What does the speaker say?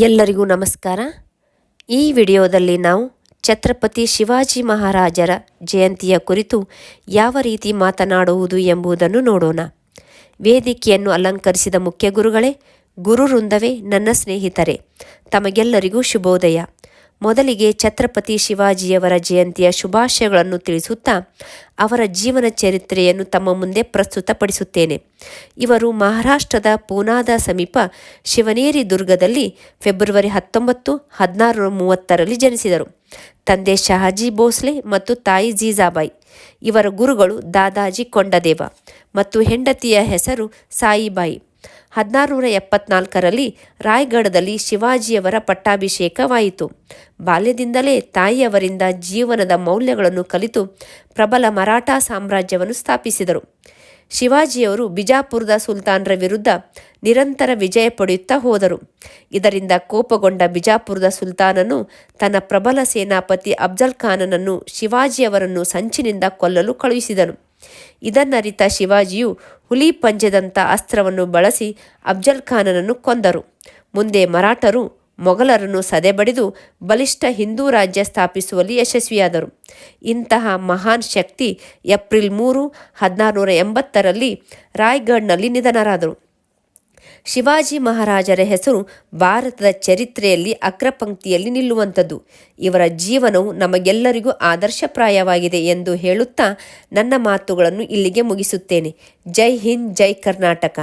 ಎಲ್ಲರಿಗೂ ನಮಸ್ಕಾರ. ಈ ವಿಡಿಯೋದಲ್ಲಿ ನಾವು ಛತ್ರಪತಿ ಶಿವಾಜಿ ಮಹಾರಾಜರ ಜಯಂತಿಯ ಕುರಿತು ಯಾವ ರೀತಿ ಮಾತನಾಡುವುದು ಎಂಬುದನ್ನು ನೋಡೋಣ. ವೇದಿಕೆಯನ್ನು ಅಲಂಕರಿಸಿದ ಮುಖ್ಯ ಗುರುಗಳೇ, ಗುರು ವೃಂದವೇ, ನನ್ನ ಸ್ನೇಹಿತರೆ, ತಮಗೆಲ್ಲರಿಗೂ ಶುಭೋದಯ. ಮೊದಲಿಗೆ ಛತ್ರಪತಿ ಶಿವಾಜಿಯವರ ಜಯಂತಿಯ ಶುಭಾಶಯಗಳನ್ನು ತಿಳಿಸುತ್ತಾ ಅವರ ಜೀವನ ಚರಿತ್ರೆಯನ್ನು ತಮ್ಮ ಮುಂದೆ ಪ್ರಸ್ತುತಪಡಿಸುತ್ತೇನೆ. ಇವರು ಮಹಾರಾಷ್ಟ್ರದ ಪೂನಾದ ಸಮೀಪ ಶಿವನೇರಿ ದುರ್ಗದಲ್ಲಿ ಫೆಬ್ರವರಿ 19, 1630 ಜನಿಸಿದರು. ತಂದೆ ಶಹಾಜಿ ಭೋಸ್ಲೆ ಮತ್ತು ತಾಯಿ ಜೀಜಾಬಾಯಿ. ಇವರ ಗುರುಗಳು ದಾದಾಜಿ ಕೊಂಡದೇವ ಮತ್ತು ಹೆಂಡತಿಯ ಹೆಸರು ಸಾಯಿಬಾಯಿ. 1674 ರಾಯ್ಗಢದಲ್ಲಿ ಶಿವಾಜಿಯವರ ಪಟ್ಟಾಭಿಷೇಕವಾಯಿತು. ಬಾಲ್ಯದಿಂದಲೇ ತಾಯಿಯವರಿಂದ ಜೀವನದ ಮೌಲ್ಯಗಳನ್ನು ಕಲಿತು ಪ್ರಬಲ ಮರಾಠ ಸಾಮ್ರಾಜ್ಯವನ್ನು ಸ್ಥಾಪಿಸಿದರು. ಶಿವಾಜಿಯವರು ಬಿಜಾಪುರದ ಸುಲ್ತಾನರ ವಿರುದ್ಧ ನಿರಂತರ ವಿಜಯ ಪಡೆಯುತ್ತಾ ಹೋದರು. ಇದರಿಂದ ಕೋಪಗೊಂಡ ಬಿಜಾಪುರದ ಸುಲ್ತಾನನು ತನ್ನ ಪ್ರಬಲ ಸೇನಾಪತಿ ಅಫ್ಜಲ್ ಖಾನನನ್ನು ಶಿವಾಜಿಯವರನ್ನು ಸಂಚಿನಿಂದ ಕೊಲ್ಲಲು ಕಳುಹಿಸಿದನು. ಇದನ್ನರಿತ ಶಿವಾಜಿಯು ಹುಲಿ ಪಂಜದಂಥ ಅಸ್ತ್ರವನ್ನು ಬಳಸಿ ಅಫ್ಜಲ್ ಖಾನನನ್ನು ಕೊಂದರು. ಮುಂದೆ ಮರಾಠರು ಮೊಘಲರನ್ನು ಸದೆಬಡಿದು ಬಲಿಷ್ಠ ಹಿಂದೂ ರಾಜ್ಯ ಸ್ಥಾಪಿಸುವಲ್ಲಿ ಯಶಸ್ವಿಯಾದರು. ಇಂತಹ ಮಹಾನ್ ಶಕ್ತಿ ಏಪ್ರಿಲ್ 3, 1680 ರಾಯ್ಗಢ್ನಲ್ಲಿ ನಿಧನರಾದರು. ಶಿವಾಜಿ ಮಹಾರಾಜರ ಹೆಸರು ಭಾರತದ ಚರಿತ್ರೆಯಲ್ಲಿ ಅಗ್ರಪಂಕ್ತಿಯಲ್ಲಿ ನಿಲ್ಲುವಂಥದ್ದು. ಇವರ ಜೀವನವು ನಮಗೆಲ್ಲರಿಗೂ ಆದರ್ಶಪ್ರಾಯವಾಗಿದೆ ಎಂದು ಹೇಳುತ್ತಾ ನನ್ನ ಮಾತುಗಳನ್ನು ಇಲ್ಲಿಗೆ ಮುಗಿಸುತ್ತೇನೆ. ಜೈ ಹಿಂದ್, ಜೈ ಕರ್ನಾಟಕ.